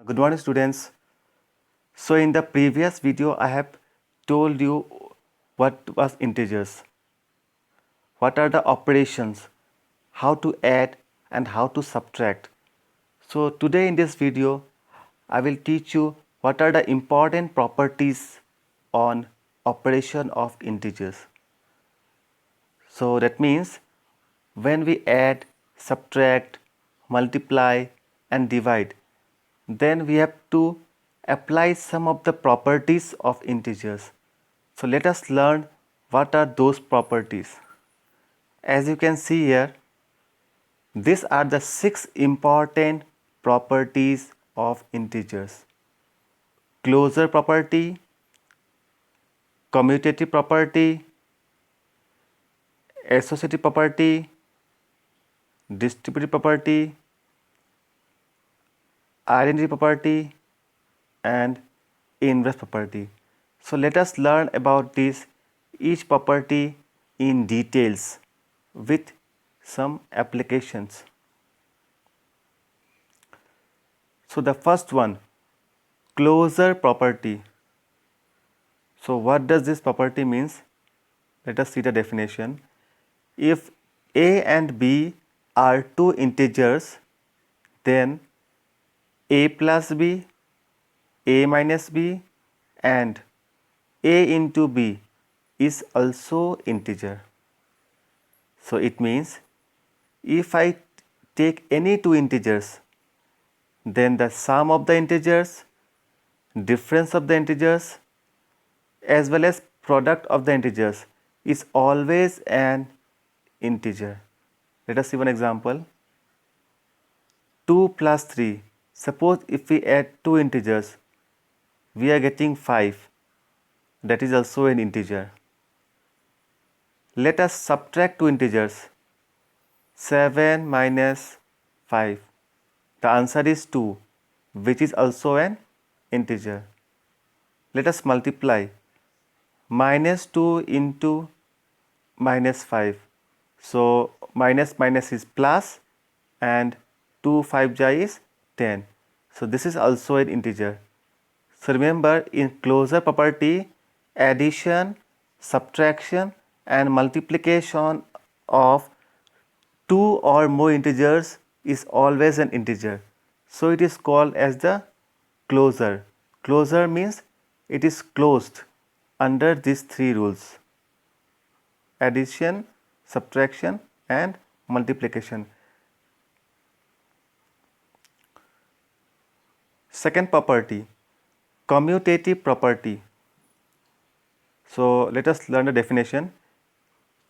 Good morning, students. So in the previous video I have told you what was integers, what are the operations, how to add and how to subtract. So today in this video I will teach you what are the important properties on operation of integers. So that means when we add, subtract, multiply and divide, then we have to apply some of the properties of integers. So let us learn what are those properties. As you can see here, these are the 6 important properties of integers: closure property, commutative property, associative property, distributive property, identity property, and inverse property. So let us learn about this each property in details with some applications. So the first one, closure property. So what does this property means? Let us see the definition. If a and b are two integers, then a plus b, a minus b and a into b is also integer. So it means if I take any two integers, then the sum of the integers, difference of the integers, as well as product of the integers is always an integer. Let us see one example. 2 plus 3. Suppose if we add two integers, we are getting 5. That is also an integer. Let us subtract two integers. 7 minus 5. The answer is 2, which is also an integer. Let us multiply. Minus 2 into minus 5. So minus minus is plus and 2 5 ja is 10. So this is also an integer. So remember, in closure property, addition, subtraction and multiplication of two or more integers is always an integer. So it is called as the closure. Closure means it is closed under these three rules: addition, subtraction and multiplication. Second property, commutative property. So let us learn the definition.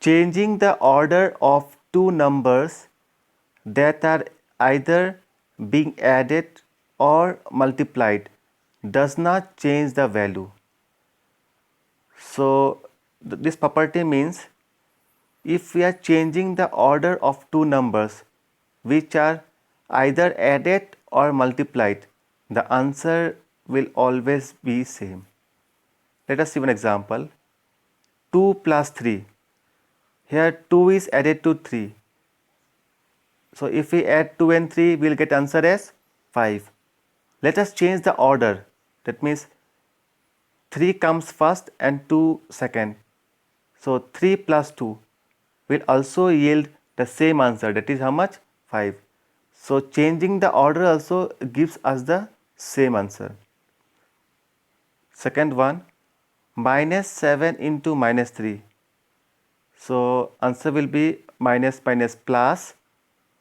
Changing the order of two numbers that are either being added or multiplied does not change the value. So this property means if we are changing the order of two numbers which are either added or multiplied, the answer will always be same. Let us see one example. 2 plus 3. Here 2 is added to 3. So if we add 2 and 3, we will get answer as 5. Let us change the order. That means 3 comes first and 2 second. So 3 plus 2 will also yield the same answer. That is how much? 5. So changing the order also gives us the same answer. Second one, minus 7 into minus 3. So answer will be minus minus plus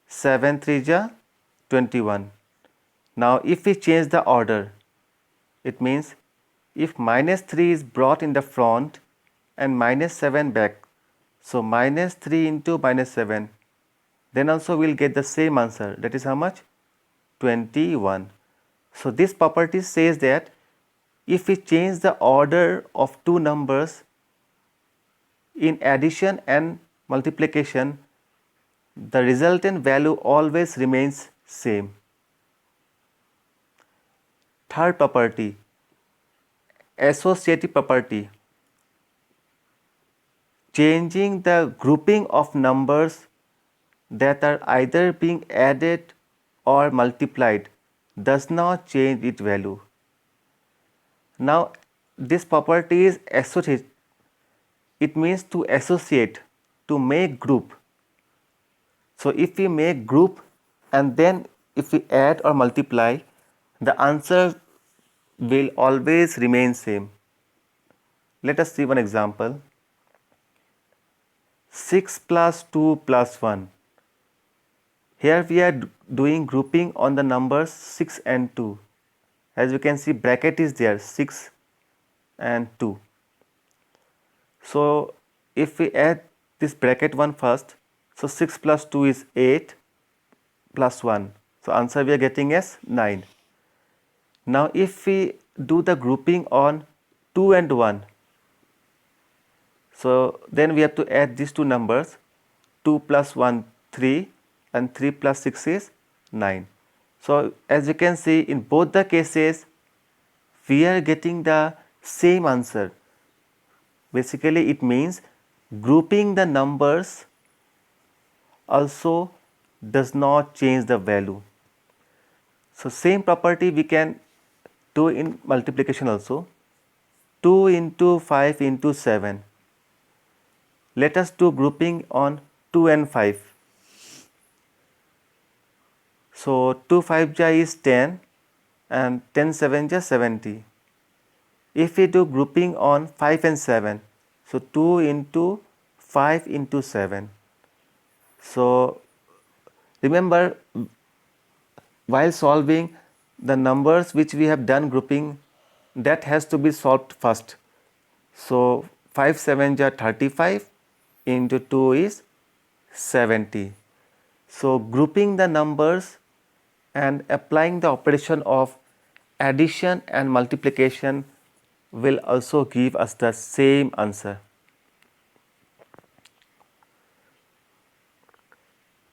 7 3 ja 21. Now if we change the order, it means if minus 3 is brought in the front and minus 7 back, so minus 3 into minus 7, then also we will get the same answer. That is how much? 21. So this property says that if we change the order of two numbers in addition and multiplication, the resultant value always remains same. Third property, associative property. Changing the grouping of numbers that are either being added or multiplied does not change its value. Now this property is associate. It means to associate, to make group. So if we make group and then if we add or multiply, the answer will always remain same. Let us see one example. 6 plus 2 plus 1. Here we are doing grouping on the numbers 6 and 2. As you can see, bracket is there, 6 and 2. So if we add this bracket one first, so 6 plus 2 is 8 plus 1. So answer we are getting as 9. Now if we do the grouping on 2 and 1, so then we have to add these two numbers, 2 plus 1 3 and 3 plus 6 is 9. So as you can see, in both the cases we are getting the same answer. Basically it means grouping the numbers also does not change the value. So same property we can do in multiplication also. 2 into 5 into 7. Let us do grouping on 2 and 5. So 2 5 ja is 10 and 10 7 ja 70. If we do grouping on 5 and 7, so 2 into 5 into 7. So remember, while solving the numbers which we have done grouping, that has to be solved first. So 5 7 ja 35 into 2 is 70. So grouping the numbers and applying the operation of addition and multiplication will also give us the same answer.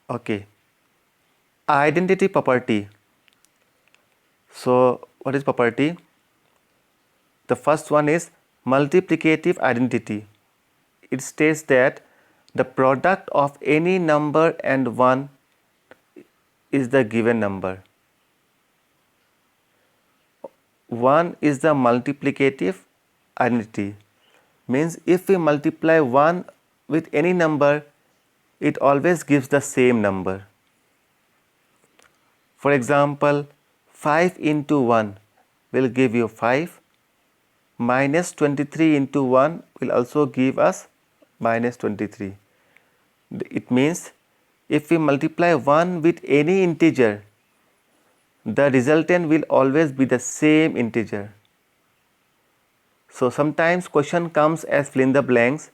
Okay. Identity property. So what is property? The first one is multiplicative identity. It states that the product of any number and 1 is the given number. 1 is the multiplicative identity. Means if we multiply 1 with any number, it always gives the same number. For example, 5 into 1 will give you 5. Minus 23 into 1 will also give us minus 23. It means if we multiply 1 with any integer, the resultant will always be the same integer. So sometimes question comes as fill in the blanks.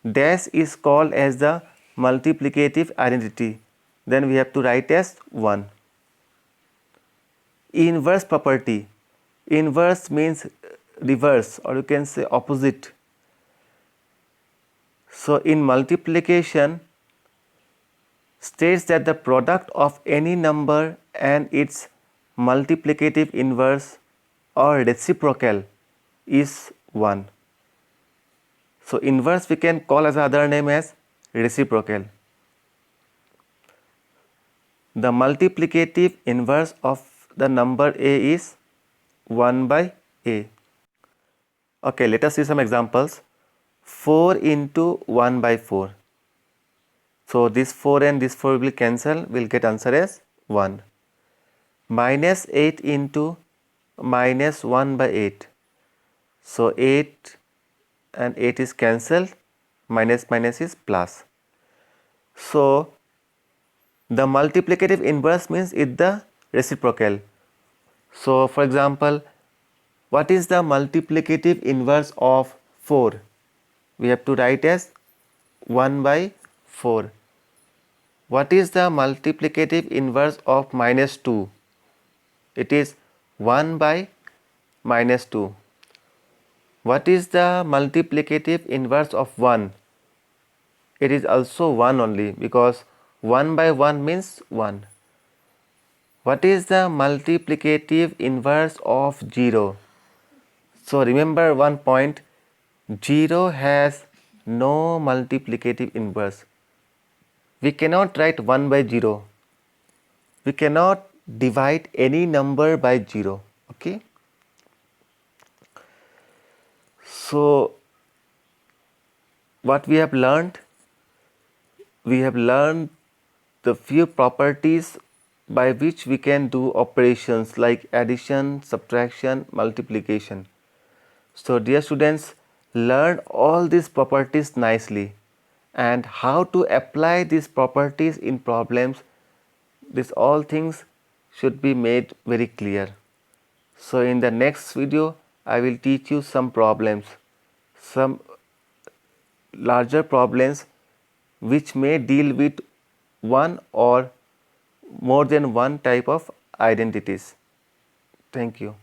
Dash is called as the multiplicative identity. Then we have to write as 1. Inverse property. Inverse means reverse, or you can say opposite. So in multiplication states that the product of any number and its multiplicative inverse or reciprocal is 1. So inverse we can call as other name as reciprocal. The multiplicative inverse of the number a is 1 by a. Okay, let us see some examples. 4 into 1 by 4. So this 4 and this 4 will cancel, we'll get answer as 1. Minus 8 into minus 1 by 8. So 8 and 8 is cancelled, minus minus is plus. So the multiplicative inverse means it's the reciprocal. So for example, what is the multiplicative inverse of 4? We have to write as 1 by 4. What is the multiplicative inverse of minus 2? It is 1 by minus 2. What is the multiplicative inverse of 1? It is also 1 only, because 1 by 1 means 1. What is the multiplicative inverse of 0? So remember one point, 0 has no multiplicative inverse. We cannot write 1 by 0. We cannot divide any number by 0. Okay. So what we have learned? We have learned the few properties by which we can do operations like addition, subtraction, multiplication. So dear students, learn all these properties nicely, and how to apply these properties in problems. These all things should be made very clear. So in the next video, I will teach you some problems, some larger problems which may deal with one or more than one type of identities. Thank you.